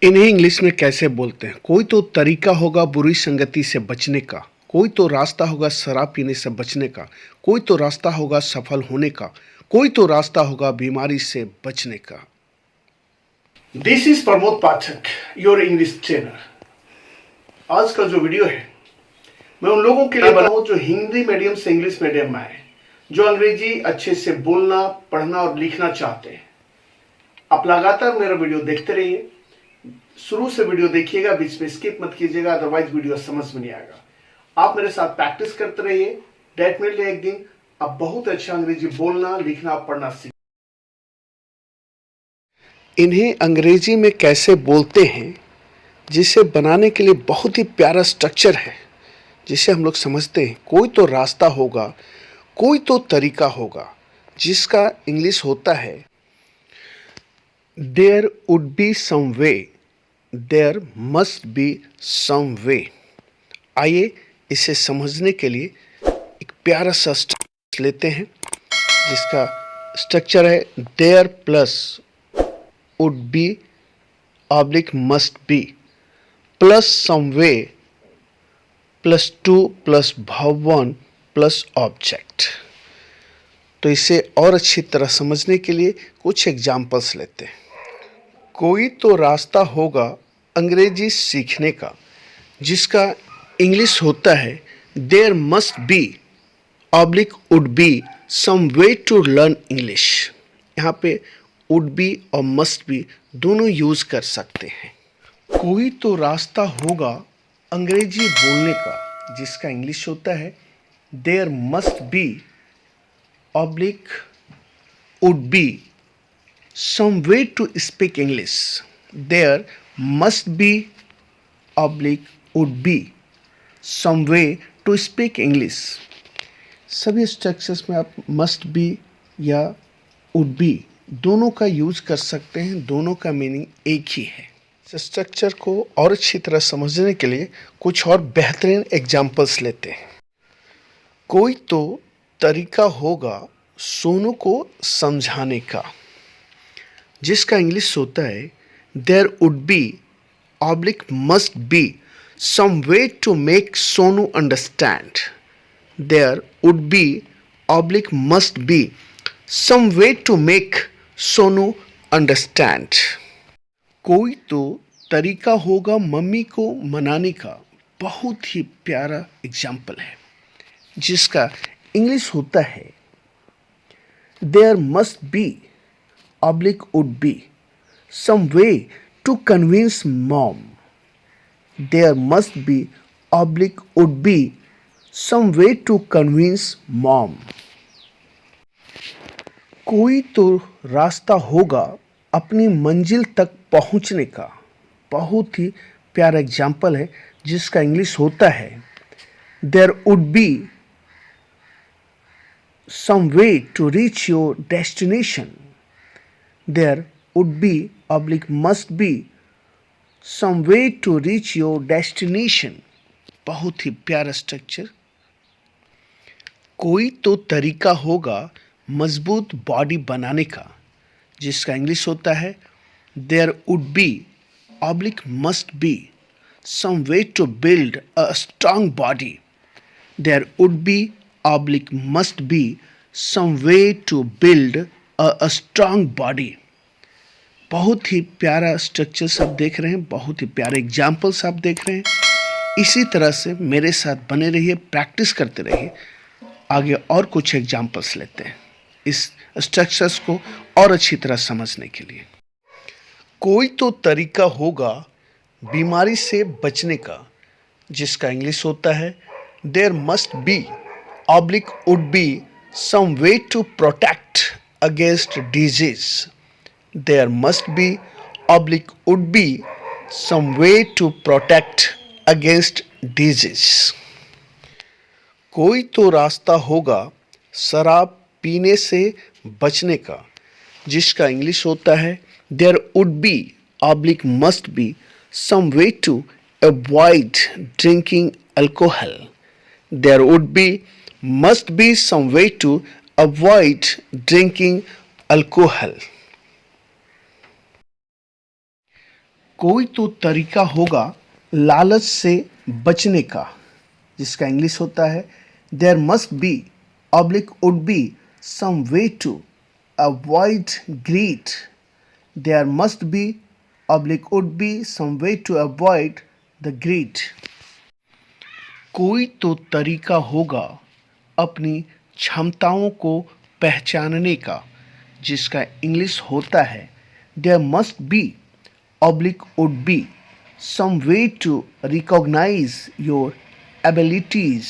इन्हें इंग्लिश में कैसे बोलते हैं? कोई तो तरीका होगा बुरी संगति से बचने का, कोई तो रास्ता होगा शराब पीने से बचने का, कोई तो रास्ता होगा सफल होने का, कोई तो रास्ता होगा बीमारी से बचने का। This is Pramod Pathak, your English trainer. आज का जो वीडियो है मैं उन लोगों के लिए बनाऊं जो हिंदी मीडियम से इंग्लिश मीडियम में है, जो अंग्रेजी अच्छे से बोलना, पढ़ना और लिखना चाहते हैं। आप लगातार मेरा वीडियो देखते रहिए, शुरू से वीडियो देखिएगा, बीच में स्किप मत कीजिएगा, अदरवाइज वीडियो समझ में नहीं आएगा। आप मेरे साथ प्रैक्टिस करते रहिए, डेफिनेटली एक दिन आप बहुत अच्छा अंग्रेजी बोलना, लिखना, पढ़ना सीख। इन्हें अंग्रेजी में कैसे बोलते हैं, जिसे बनाने के लिए बहुत ही प्यारा स्ट्रक्चर है, जिसे हम लोग समझते हैं। कोई तो रास्ता होगा, कोई तो तरीका होगा, जिसका इंग्लिश होता है there would be some way, there must be some way. आइए इसे समझने के लिए एक प्यारा सा स्ट्रक्चर लेते हैं, जिसका स्ट्रक्चर है there plus would be oblique must be plus some way plus to plus भवन प्लस ऑब्जेक्ट। तो इसे और अच्छी तरह समझने के लिए कुछ एग्जाम्पल्स लेते हैं। कोई तो रास्ता होगा अंग्रेजी सीखने का, जिसका इंग्लिश होता है there must be oblique would be some way to learn English. यहाँ पे वुड बी और मस्ट बी दोनों यूज कर सकते हैं। कोई तो रास्ता होगा अंग्रेजी बोलने का, जिसका इंग्लिश होता है there must be oblique would be some way to speak English. There must be oblique would be some way to speak English. सभी स्ट्रक्चर्स में आप must be या would be दोनों का यूज कर सकते हैं, दोनों का मीनिंग एक ही है। इस स्ट्रक्चर को और अच्छी तरह समझने के लिए कुछ और बेहतरीन एग्जाम्पल्स लेते हैं। कोई तो तरीका होगा सोनू को समझाने का, जिसका इंग्लिश होता है there would be oblique must be some way to make Sonu understand. There would be oblique must be some way to make Sonu understand. कोई तो तरीका होगा मम्मी को मनाने का, बहुत ही प्यारा एग्जाम्पल है, जिसका इंग्लिश होता है there must be oblique would be some way to convince mom. There must be oblique would be some way to convince mom. कोई तो रास्ता होगा अपनी मंजिल तक पहुंचने का, बहुत ही प्यारा एग्जाम्पल है, जिसका इंग्लिश होता है There would be some way to reach your destination. There would be oblique must be some way to reach your destination. बहुत ही प्यारा स्ट्रक्चर। कोई तो तरीका होगा मजबूत बॉडी बनाने का, जिसका इंग्लिश होता है There would be oblique must be some way to build a strong body. There would be oblique must be some way to build a strong body. बहुत ही प्यारा स्ट्रक्चर्स आप देख रहे हैं, बहुत ही प्यारे एग्जाम्पल्स आप देख रहे हैं। इसी तरह से मेरे साथ बने रहिए, प्रैक्टिस करते रहिए। आगे और कुछ एग्जाम्पल्स लेते हैं इस स्ट्रक्चर्स को और अच्छी तरह समझने के लिए। कोई तो तरीका होगा बीमारी से बचने का, जिसका इंग्लिश होता है there must be oblique would be some way to protect against disease. There must be oblique would be some way to protect against disease. कोई तो रास्ता होगा शराब पीने से बचने का, जिसका इंग्लिश होता है there would be oblique must be some way to avoid drinking alcohol. There would be must be some way to avoid drinking alcohol. कोई तो तरीका होगा लालच से बचने का, जिसका इंग्लिश होता है there must be oblique would be some way to avoid greed. There must be oblique would be some way to avoid the greed. कोई तो तरीका होगा अपनी क्षमताओं को पहचानने का, जिसका इंग्लिश होता है there must be oblique would be some way to recognise your abilities.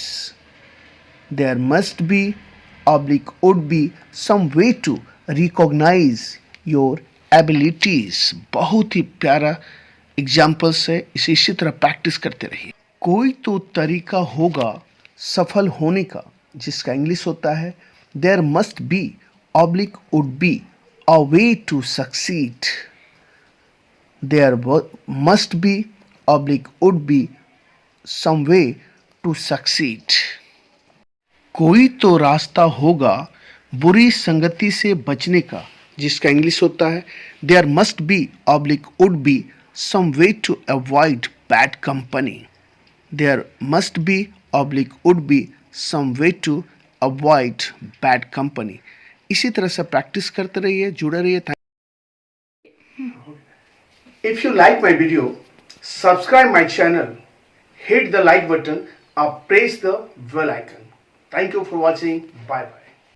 There must be oblique would be some way to recognise your abilities. बहुत ही प्यारा एग्जाम्पल्स है, इसी तरह प्रैक्टिस करते रहिए। कोई तो तरीका होगा सफल होने का, जिसका इंग्लिश होता है there must be oblique would be a way to succeed. There must be oblique would be some way to succeed. कोई तो रास्ता होगा बुरी संगति से बचने का, जिसका इंग्लिश होता है there must be oblique would be some way to avoid bad company. There must be oblique would be some way to avoid bad company। इसी तरह से प्रैक्टिस करते रहिए, जुड़े रहिए। If you like my video, subscribe my channel, hit the like button or press the bell icon. Thank you for watching. Bye bye.